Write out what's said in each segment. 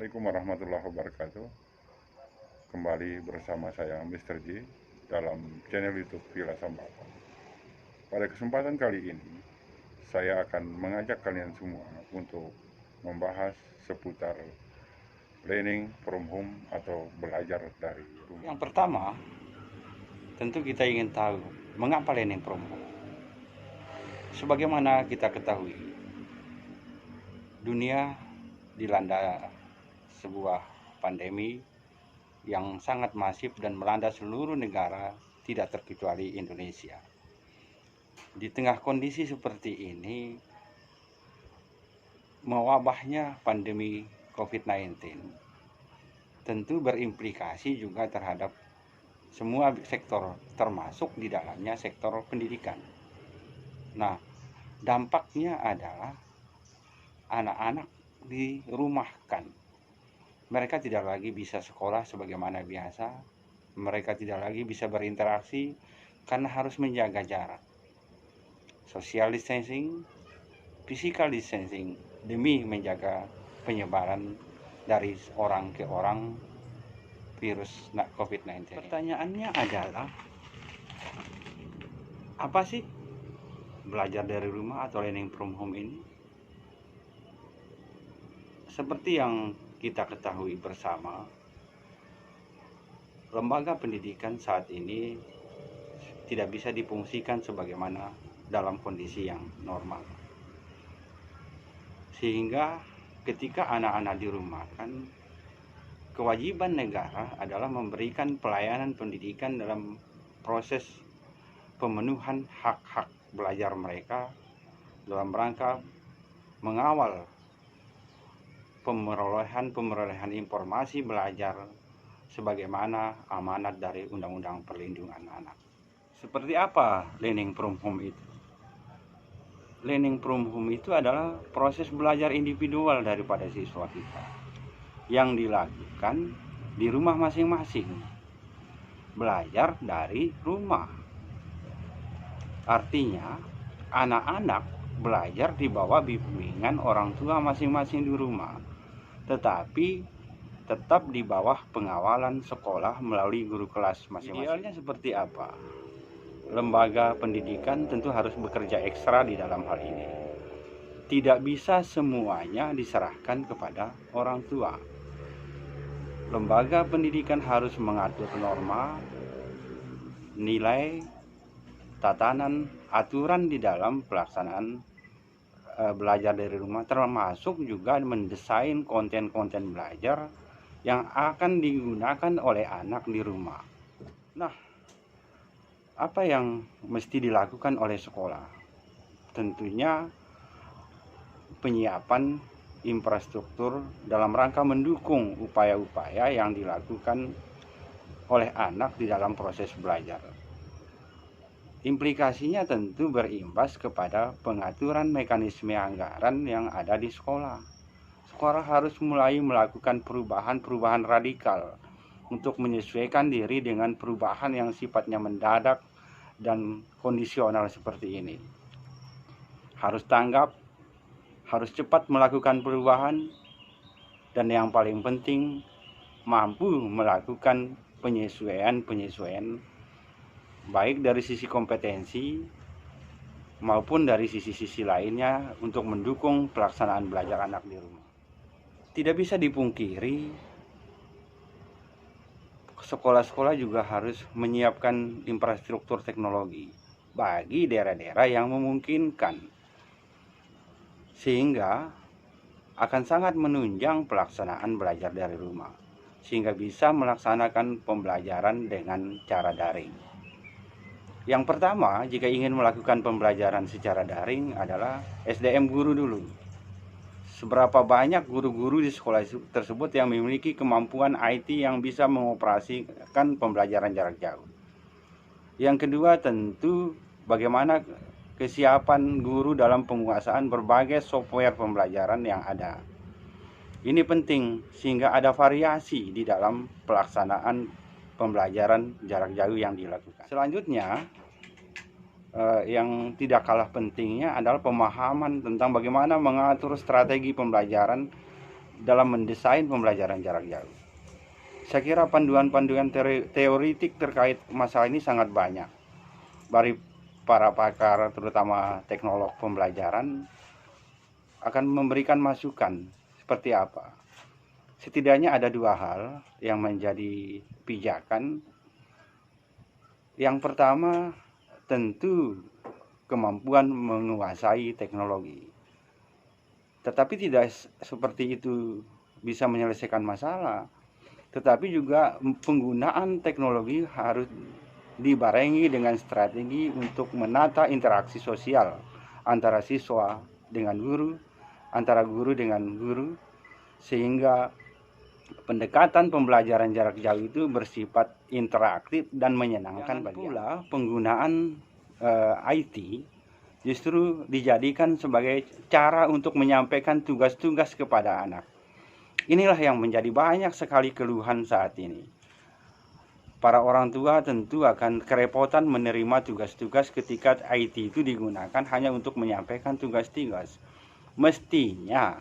Assalamualaikum warahmatullahi wabarakatuh. Kembali bersama saya Mr. J dalam channel YouTube Villa Sambapa. Pada kesempatan kali ini, saya akan mengajak kalian semua untuk membahas seputar learning from home atau belajar dari rumah. Yang pertama, tentu kita ingin tahu mengapa learning from home. Sebagaimana kita ketahui, dunia dilanda sebuah pandemi yang sangat masif dan melanda seluruh negara, tidak terkecuali Indonesia. Di tengah kondisi seperti ini, mewabahnya pandemi COVID-19 tentu berimplikasi juga terhadap semua sektor, termasuk di dalamnya sektor pendidikan. Nah, dampaknya adalah anak-anak dirumahkan. Mereka tidak lagi bisa sekolah sebagaimana biasa. Mereka tidak lagi bisa berinteraksi karena harus menjaga jarak. Social distancing, physical distancing demi menjaga penyebaran dari orang ke orang virus COVID-19. Pertanyaannya adalah, apa sih belajar dari rumah atau learning from home ini? Seperti yang kita ketahui bersama, lembaga pendidikan saat ini tidak bisa difungsikan sebagaimana dalam kondisi yang normal. Sehingga ketika anak-anak dirumahkan, kewajiban negara adalah memberikan pelayanan pendidikan dalam proses pemenuhan hak-hak belajar mereka dalam rangka mengawal pemerolehan informasi belajar sebagaimana amanat dari Undang-Undang Perlindungan Anak. Seperti apa learning from home itu? Learning from home itu adalah proses belajar individual daripada siswa kita yang dilakukan di rumah masing-masing. Belajar dari rumah. Artinya, anak-anak belajar di bawah bimbingan orang tua masing-masing di rumah, tetapi tetap di bawah pengawalan sekolah melalui guru kelas masing-masing. Idealnya seperti apa? Lembaga pendidikan tentu harus bekerja ekstra di dalam hal ini. Tidak bisa semuanya diserahkan kepada orang tua. Lembaga pendidikan harus mengatur norma, nilai, tatanan, aturan di dalam pelaksanaan belajar dari rumah, termasuk juga mendesain konten-konten belajar yang akan digunakan oleh anak di rumah. Nah, apa yang mesti dilakukan oleh sekolah? Tentunya penyiapan infrastruktur dalam rangka mendukung upaya-upaya yang dilakukan oleh anak di dalam proses belajar. Implikasinya tentu berimbas kepada pengaturan mekanisme anggaran yang ada di sekolah. Sekolah harus mulai melakukan perubahan radikal untuk menyesuaikan diri dengan perubahan yang sifatnya mendadak dan kondisional seperti ini. Harus tanggap, harus cepat melakukan perubahan, dan yang paling penting mampu melakukan penyesuaian baik dari sisi kompetensi maupun dari sisi-sisi lainnya untuk mendukung pelaksanaan belajar anak di rumah. Tidak bisa dipungkiri, sekolah-sekolah juga harus menyiapkan infrastruktur teknologi bagi daerah-daerah yang memungkinkan, sehingga akan sangat menunjang pelaksanaan belajar dari rumah, sehingga bisa melaksanakan pembelajaran dengan cara daring. Yang pertama, jika ingin melakukan pembelajaran secara daring adalah SDM guru dulu. Seberapa banyak guru-guru di sekolah tersebut yang memiliki kemampuan IT yang bisa mengoperasikan pembelajaran jarak jauh. Yang kedua, tentu bagaimana kesiapan guru dalam penguasaan berbagai software pembelajaran yang ada. Ini penting sehingga ada variasi di dalam pelaksanaan pembelajaran jarak jauh yang dilakukan. Selanjutnya, yang tidak kalah pentingnya adalah pemahaman tentang bagaimana mengatur strategi pembelajaran dalam mendesain pembelajaran jarak jauh. Saya kira panduan-panduan teoritik terkait masalah ini sangat banyak. Dari para pakar, terutama teknolog pembelajaran, akan memberikan masukan seperti apa. Setidaknya ada dua hal yang menjadi pijakan. Yang pertama, tentu kemampuan menguasai teknologi. Tetapi tidak seperti itu bisa menyelesaikan masalah. Tetapi juga penggunaan teknologi harus dibarengi dengan strategi untuk menata interaksi sosial antara siswa dengan guru, antara guru dengan guru, sehingga pendekatan pembelajaran jarak jauh itu bersifat interaktif dan menyenangkan bagi pula penggunaan IT justru dijadikan sebagai cara untuk menyampaikan tugas-tugas kepada anak. Inilah yang menjadi banyak sekali keluhan saat ini. Para orang tua tentu akan kerepotan menerima tugas-tugas ketika IT itu digunakan hanya untuk menyampaikan tugas-tugas. Mestinya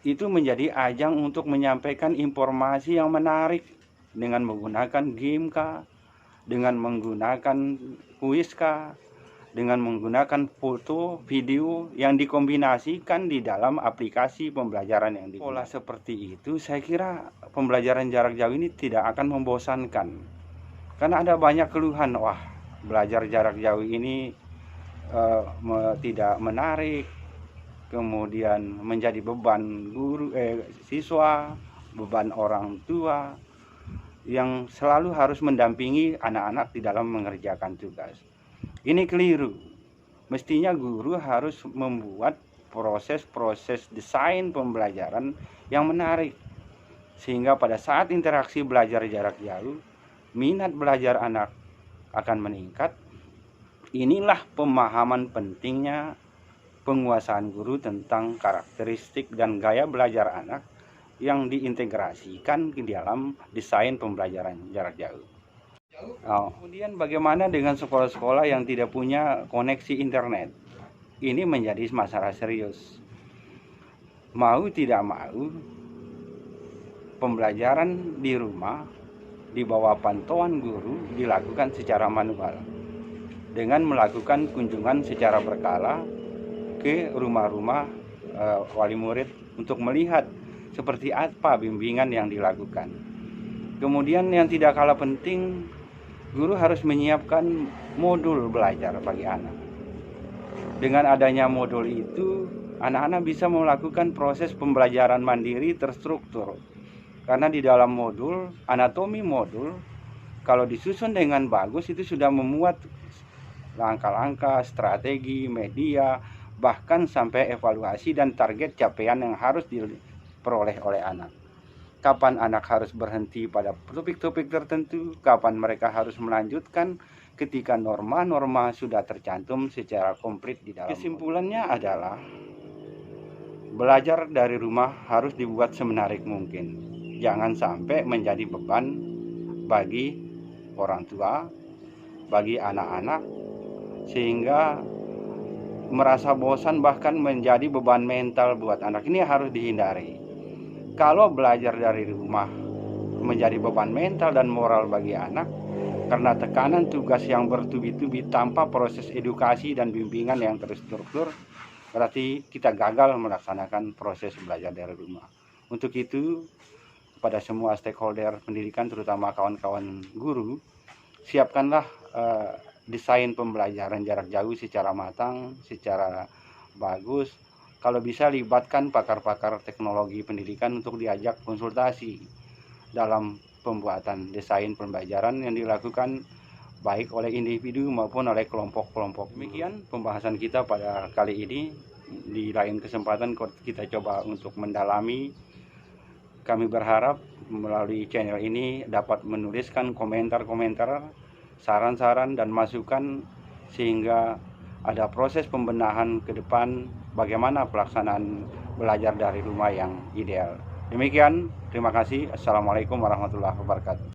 itu menjadi ajang untuk menyampaikan informasi yang menarik dengan menggunakan game kah, dengan menggunakan kuis kah, dengan menggunakan foto, video yang dikombinasikan di dalam aplikasi pembelajaran yang digunakan. Pola seperti itu saya kira pembelajaran jarak jauh ini tidak akan membosankan. Karena ada banyak keluhan, wah belajar jarak jauh ini tidak menarik, kemudian menjadi beban guru, siswa, beban orang tua yang selalu harus mendampingi anak-anak di dalam mengerjakan tugas. Ini keliru. Mestinya guru harus membuat proses-proses desain pembelajaran yang menarik, sehingga pada saat interaksi belajar jarak jauh, minat belajar anak akan meningkat. Inilah pemahaman pentingnya penguasaan guru tentang karakteristik dan gaya belajar anak yang diintegrasikan di dalam desain pembelajaran jarak jauh. Kemudian bagaimana dengan sekolah-sekolah yang tidak punya koneksi internet? Ini menjadi masalah serius. Mau tidak mau, pembelajaran di rumah di bawah pantauan guru dilakukan secara manual dengan melakukan kunjungan secara berkala ke rumah-rumah wali murid untuk melihat seperti apa bimbingan yang dilakukan. Kemudian yang tidak kalah penting, guru harus menyiapkan modul belajar bagi anak. Dengan adanya modul itu, anak-anak bisa melakukan proses pembelajaran mandiri terstruktur. Karena di dalam modul, anatomi modul, kalau disusun dengan bagus itu sudah memuat langkah-langkah, strategi, media, bahkan sampai evaluasi dan target capaian yang harus diperoleh oleh anak. Kapan anak harus berhenti pada topik-topik tertentu, kapan mereka harus melanjutkan ketika norma-norma sudah tercantum secara komplit di dalam. Kesimpulannya adalah belajar dari rumah harus dibuat semenarik mungkin. Jangan sampai menjadi beban bagi orang tua, bagi anak-anak, sehingga merasa bosan bahkan menjadi beban mental buat anak. Ini harus dihindari. Kalau belajar dari rumah menjadi beban mental dan moral bagi anak karena tekanan tugas yang bertubi-tubi tanpa proses edukasi dan bimbingan yang terstruktur, berarti kita gagal melaksanakan proses belajar dari rumah. Untuk itu, pada semua stakeholder pendidikan, terutama kawan-kawan guru, siapkanlah desain pembelajaran jarak jauh secara matang, secara bagus. Kalau bisa libatkan pakar-pakar teknologi pendidikan untuk diajak konsultasi dalam pembuatan desain pembelajaran yang dilakukan baik oleh individu maupun oleh kelompok-kelompok. Demikian pembahasan kita pada kali ini. Di lain kesempatan kita coba untuk mendalami. Kami berharap melalui channel ini dapat menuliskan komentar-komentar, saran-saran dan masukan sehingga ada proses pembenahan ke depan bagaimana pelaksanaan belajar dari rumah yang ideal. Demikian, terima kasih. Assalamualaikum warahmatullahi wabarakatuh.